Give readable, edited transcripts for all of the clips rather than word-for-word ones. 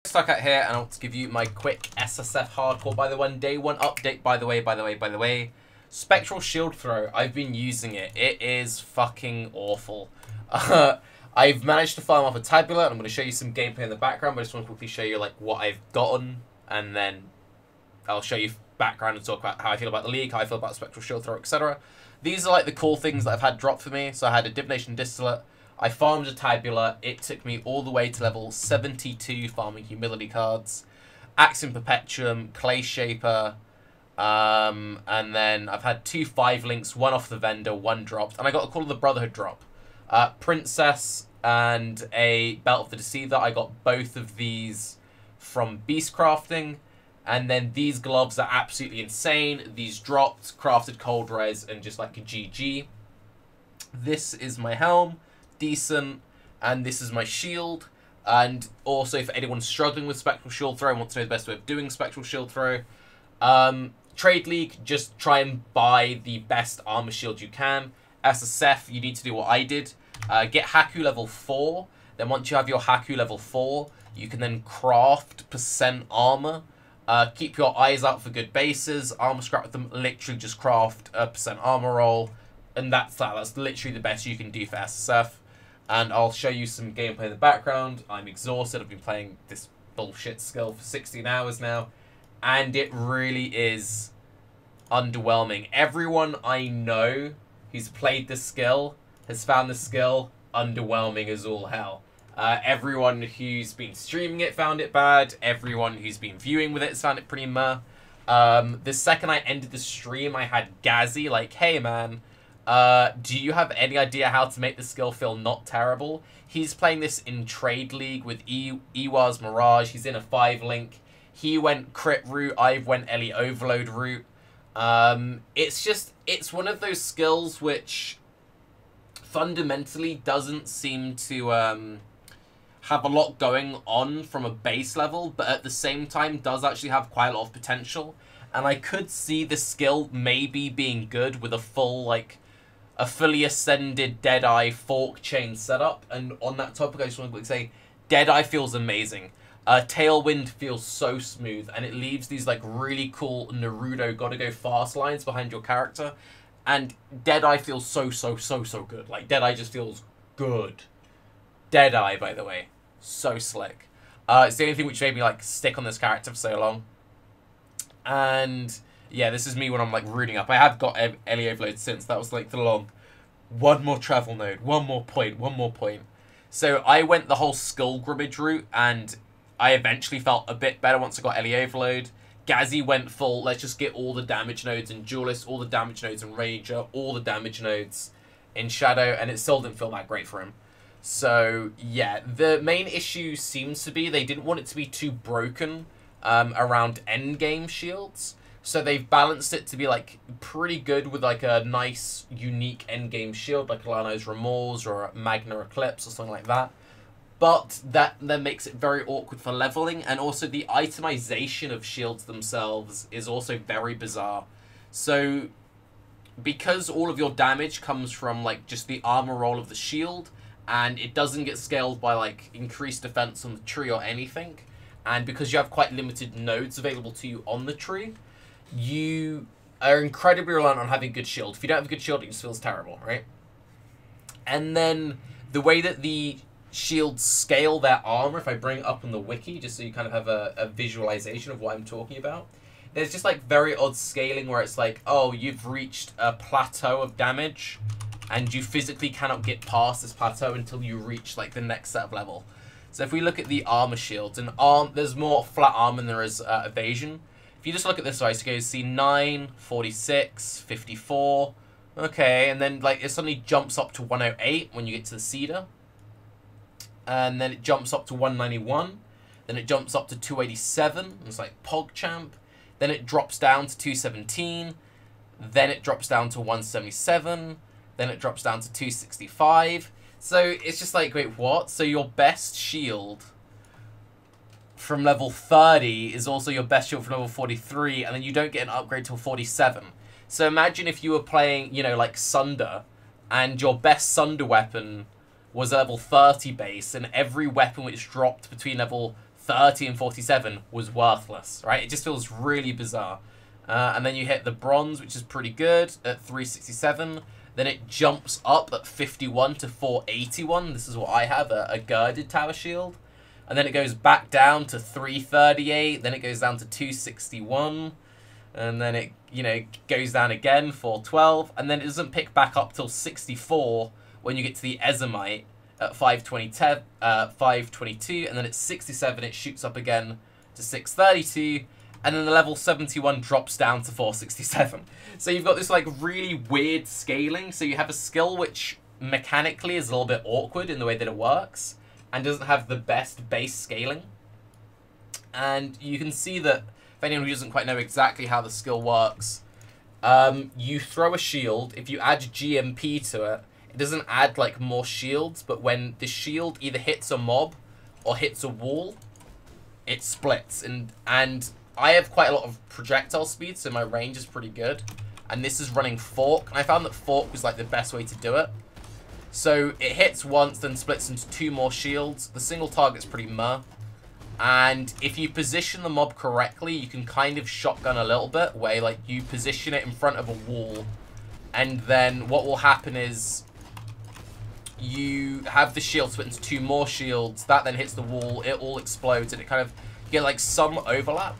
Stuck out here, and I want to give you my quick SSF hardcore by the day one update. By the way, Spectral Shield Throw. I've been using it. It is fucking awful. I've managed to farm up a Tabula, and I'm going to show you some gameplay in the background. But I just want to quickly show you like what I've gotten, and then I'll show you background and talk about how I feel about the league, how I feel about Spectral Shield Throw, etc. These are like the cool things that I've had drop for me. So I had a Divination Distillate. I farmed a Tabula. It took me all the way to level 72 farming Humility cards. Axiom Perpetuum, Clay Shaper, and then I've had 2 5-links, one off the vendor, one dropped. And I got a Call of the Brotherhood drop. Princess and a Belt of the Deceiver. I got both of these from Beast Crafting. And then these gloves are absolutely insane. These dropped, crafted cold res, and just like a GG. This is my helm. Decent, and this is my shield. And also, for anyone struggling with Spectral Shield Throw and wants to know the best way of doing Spectral Shield Throw, Trade League, just try and buy the best armor shield you can. SSF, you need to do what I did. Get Haku level 4. Then once you have your Haku level 4, you can then craft percent armor. Keep your eyes out for good bases. Armor scrap with them, literally just craft a percent armor roll. And that's that. That's literally the best you can do for SSF. And I'll show you some gameplay in the background. I'm exhausted. I've been playing this bullshit skill for 16 hours now. And it really is underwhelming. Everyone I know who's played this skill has found the skill underwhelming as all hell. Everyone who's been streaming it found it bad. Everyone who's been viewing with it has found it pretty meh. The second I ended the stream, I had Gazzy like, hey man, do you have any idea how to make the skill feel not terrible? He's playing this in Trade League with Iwaz Mirage. He's in a 5-link. He went crit route. I went Ellie Overload route. It's one of those skills which fundamentally doesn't seem to have a lot going on from a base level, but at the same time does actually have quite a lot of potential. And I could see the skill maybe being good with a full, like, a fully ascended Deadeye fork chain setup. And on that topic, I just want to say, Deadeye feels amazing. Tailwind feels so smooth, and it leaves these like really cool Naruto gotta go fast lines behind your character. And Deadeye feels so good. Like, Deadeye just feels good. Deadeye, by the way, so slick. It's the only thing which made me like stick on this character for so long. And yeah, this is me when I'm like rooting up. I have got Ellie Overload since. That was like the long, one more travel node, one more point. So I went the whole Skull Grimmage route, and I eventually felt a bit better once I got Ellie Overload. Gazzy went full, let's just get all the damage nodes in Duelist, all the damage nodes in Ranger, all the damage nodes in Shadow, and it still didn't feel that great for him. So yeah, the main issue seems to be they didn't want it to be too broken around endgame shields. So they've balanced it to be like pretty good with like a nice, unique endgame shield like Alano's Remorse or a Magna Eclipse or something like that. But that then makes it very awkward for leveling, and also the itemization of shields themselves is also very bizarre. So because all of your damage comes from like just the armor roll of the shield, and it doesn't get scaled by like increased defense on the tree or anything, and because you have quite limited nodes available to you on the tree, you are incredibly reliant on having good shield. If you don't have a good shield, it just feels terrible, right? And then the way that the shields scale their armor, if I bring it up on the wiki, just so you kind of have a visualization of what I'm talking about, there's just like very odd scaling where it's like, oh, you've reached a plateau of damage, and you physically cannot get past this plateau until you reach like the next set of level. So if we look at the armor shields, and there's more flat armor than there is evasion. If you just look at this size, you go see 9, 46, 54, okay, and then like it suddenly jumps up to 108 when you get to the Cedar. And then it jumps up to 191. Then it jumps up to 287. It's like PogChamp. Then it drops down to 217. Then it drops down to 177. Then it drops down to 265. So it's just like, wait, what? So your best shield from level 30 is also your best shield from level 43, and then you don't get an upgrade till 47. So imagine if you were playing, you know, like Sunder, and your best Sunder weapon was a level 30 base, and every weapon which dropped between level 30 and 47 was worthless, right? It just feels really bizarre. And then you hit the bronze, which is pretty good, at 367. Then it jumps up at 51 to 481. This is what I have, a girded tower shield. And then it goes back down to 338. Then it goes down to 261. And then it, you know, goes down again, 412. And then it doesn't pick back up till 64 when you get to the Ezomite at 522. And then at 67, it shoots up again to 632. And then the level 71 drops down to 467. So you've got this like really weird scaling. So you have a skill which mechanically is a little bit awkward in the way that it works and doesn't have the best base scaling. And you can see that, if anyone who doesn't quite know exactly how the skill works, you throw a shield. If you add GMP to it, it doesn't add like more shields, but when the shield either hits a mob or hits a wall, it splits. And I have quite a lot of projectile speed, so my range is pretty good. And this is running Fork, and I found that Fork was like the best way to do it. So it hits once, then splits into 2 more shields. The single target's pretty meh. And if you position the mob correctly, you can kind of shotgun a little bit, where like you position it in front of a wall. And then what will happen is you have the shield split into 2 more shields. That then hits the wall, it all explodes, and it kind of get like some overlap.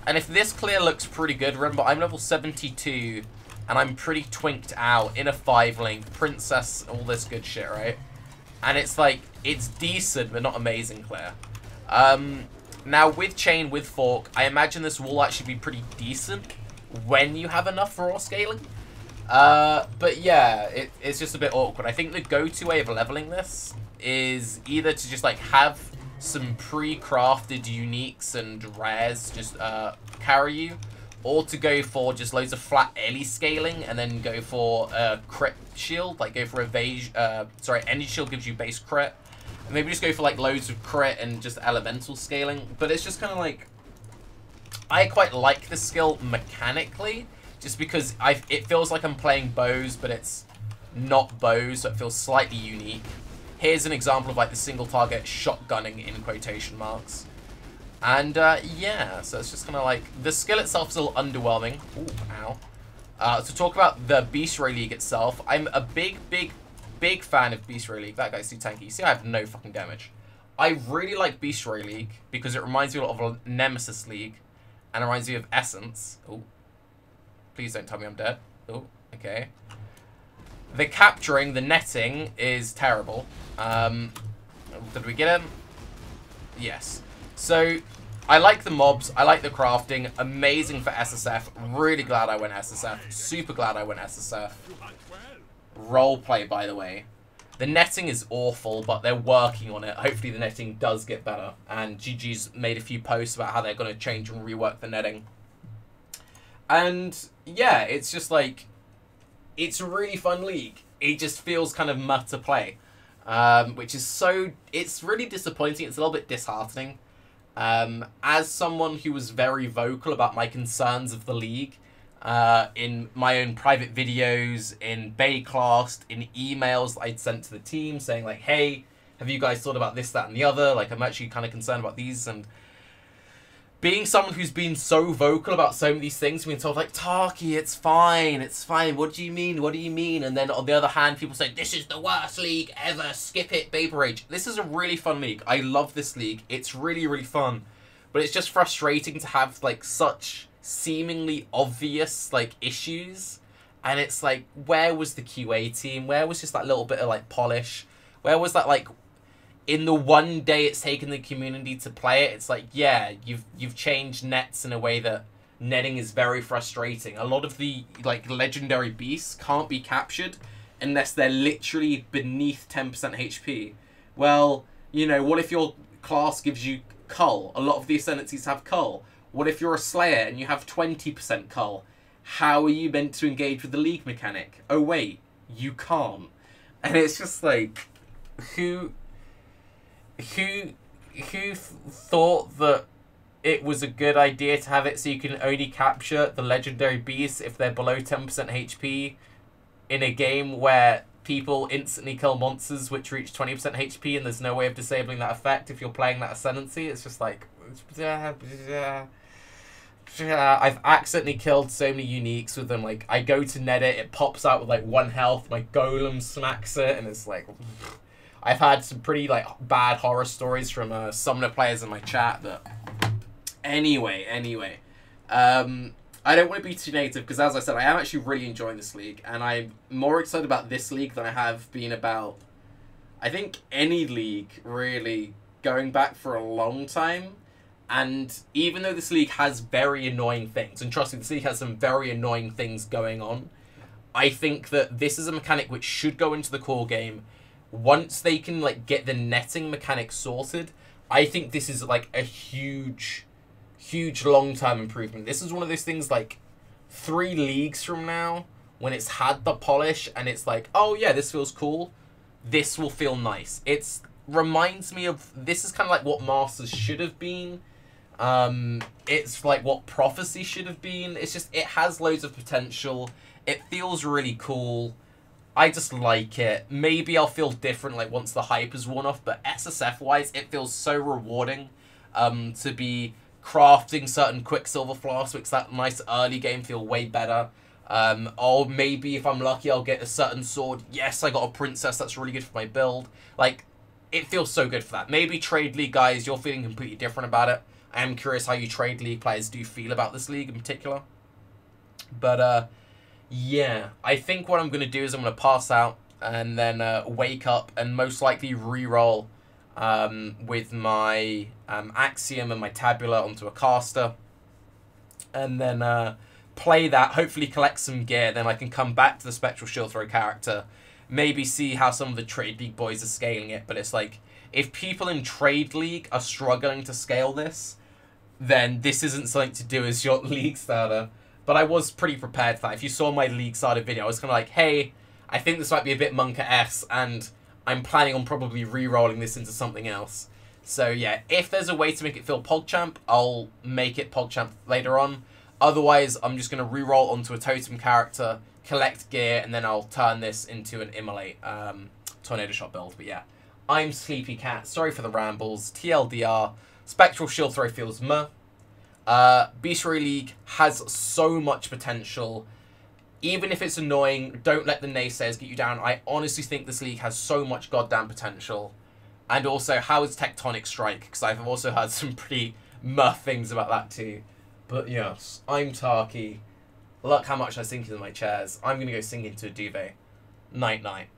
And if this clear looks pretty good, remember I'm level 72 and I'm pretty twinked out in a 5-link, princess, all this good shit, right? And it's like, it's decent but not amazing clear. Now with chain, with fork, I imagine this will actually be pretty decent when you have enough raw scaling. But yeah, it's just a bit awkward. I think the go-to way of leveling this is either to just like have some pre-crafted uniques and rares just carry you, or to go for just loads of flat Ellie scaling and then go for a crit shield, like go for evasion, energy shield gives you base crit, and maybe just go for like loads of crit and just elemental scaling. But it's just kind of like, I quite like this skill mechanically, just because it feels like I'm playing bows, but it's not bows, so it feels slightly unique. Here's an example of like the single target shotgunning in quotation marks. And yeah, so it's just kind of like, the skill itself is a little underwhelming. Ooh, ow. To talk about the Beast Ray League itself, I'm a big fan of Beast Ray League. That guy's too tanky. You see, I have no fucking damage. I really like Beast Ray League because it reminds me a lot of Nemesis League, and it reminds me of Essence. Oh, please don't tell me I'm dead. Oh, okay. The capturing, the netting is terrible. Did we get him? Yes. So, I like the mobs, I like the crafting, amazing for SSF, really glad I went SSF, super glad I went SSF. Roleplay, by the way. The netting is awful, but they're working on it. Hopefully the netting does get better, and GG's made a few posts about how they're going to change and rework the netting. And, yeah, it's just like, it's a really fun league. It just feels kind of meh to play, which is so, it's really disappointing, it's a little bit disheartening. As someone who was very vocal about my concerns of the league, in my own private videos, in Bayclast, in emails that I'd sent to the team saying like, hey, have you guys thought about this, that, and the other? Like, I'm actually kind of concerned about these. And being someone who's been so vocal about so many of these things, being told like, Tarky, it's fine, what do you mean, what do you mean? And then on the other hand, people say, this is the worst league ever, skip it, Baby Rage. This is a really fun league. I love this league. It's really, really fun. But it's just frustrating to have like such seemingly obvious like issues. And it's like, where was the QA team? Where was just that little bit of like polish? Where was that like, in the one day it's taken the community to play it, it's like, yeah, you've changed nets in a way that netting is very frustrating. A lot of the like legendary beasts can't be captured unless they're literally beneath 10% HP. Well, you know, what if your class gives you Cull? A lot of the Ascendancies have Cull. What if you're a Slayer and you have 20% Cull? How are you meant to engage with the league mechanic? Oh wait, you can't. And it's just like, who thought that it was a good idea to have it so you can only capture the legendary beasts if they're below 10% HP in a game where people instantly kill monsters which reach 20% HP, and there's no way of disabling that effect if you're playing that Ascendancy. It's just like... I've accidentally killed so many uniques with them. Like, I go to net it pops out with like 1 health, my golem smacks it, and it's like... I've had some pretty like bad horror stories from summoner players in my chat. But anyway, I don't want to be too negative because, as I said, I am actually really enjoying this league, and I'm more excited about this league than I have been about, I think, any league really going back for a long time. And even though this league has very annoying things, and trust me, this league has some very annoying things going on, I think that this is a mechanic which should go into the core game. Once they can like get the netting mechanic sorted, I think this is like a huge long-term improvement. This is one of those things like 3 leagues from now, when it's had the polish and it's like, oh yeah, this feels cool, this will feel nice. It reminds me of, this is kind of like what Masters should have been. It's like what Prophecy should have been. It's just, it has loads of potential. It feels really cool. I just like it. Maybe I'll feel different like once the hype is worn off, but SSF-wise, it feels so rewarding to be crafting certain Quicksilver flasks, makes that nice early game feel way better. Or maybe if I'm lucky, I'll get a certain sword. Yes, I got a princess, that's really good for my build. Like, it feels so good for that. Maybe Trade League guys, you're feeling completely different about it. I am curious how you Trade League players do feel about this league in particular. But, yeah, I think what I'm going to do is I'm going to pass out and then wake up and most likely re-roll with my Axiom and my Tabula onto a caster. And then play that, hopefully collect some gear, then I can come back to the Spectral Shield Throw character. Maybe see how some of the Trade League boys are scaling it, but it's like, if people in Trade League are struggling to scale this, then this isn't something to do as your League starter. But I was pretty prepared for that. If you saw my League starter video, I was kind of like, hey, I think this might be a bit Monka-esque, and I'm planning on probably re-rolling this into something else. So yeah, if there's a way to make it feel PogChamp, I'll make it PogChamp later on. Otherwise, I'm just going to re-roll onto a Totem character, collect gear, and then I'll turn this into an Immolate Tornado Shot build. But yeah, I'm Sleepy Cat. Sorry for the rambles. TLDR. Spectral Shield Throw feels meh. Beast Warrior League has so much potential. Even if it's annoying, don't let the naysayers get you down. I honestly think this league has so much goddamn potential. And also, how is Tectonic Strike? Because I've also heard some pretty meh things about that too. But yes, I'm Tarky. Look how much I sink into my chairs. I'm going to go sink into a duvet. Night-night.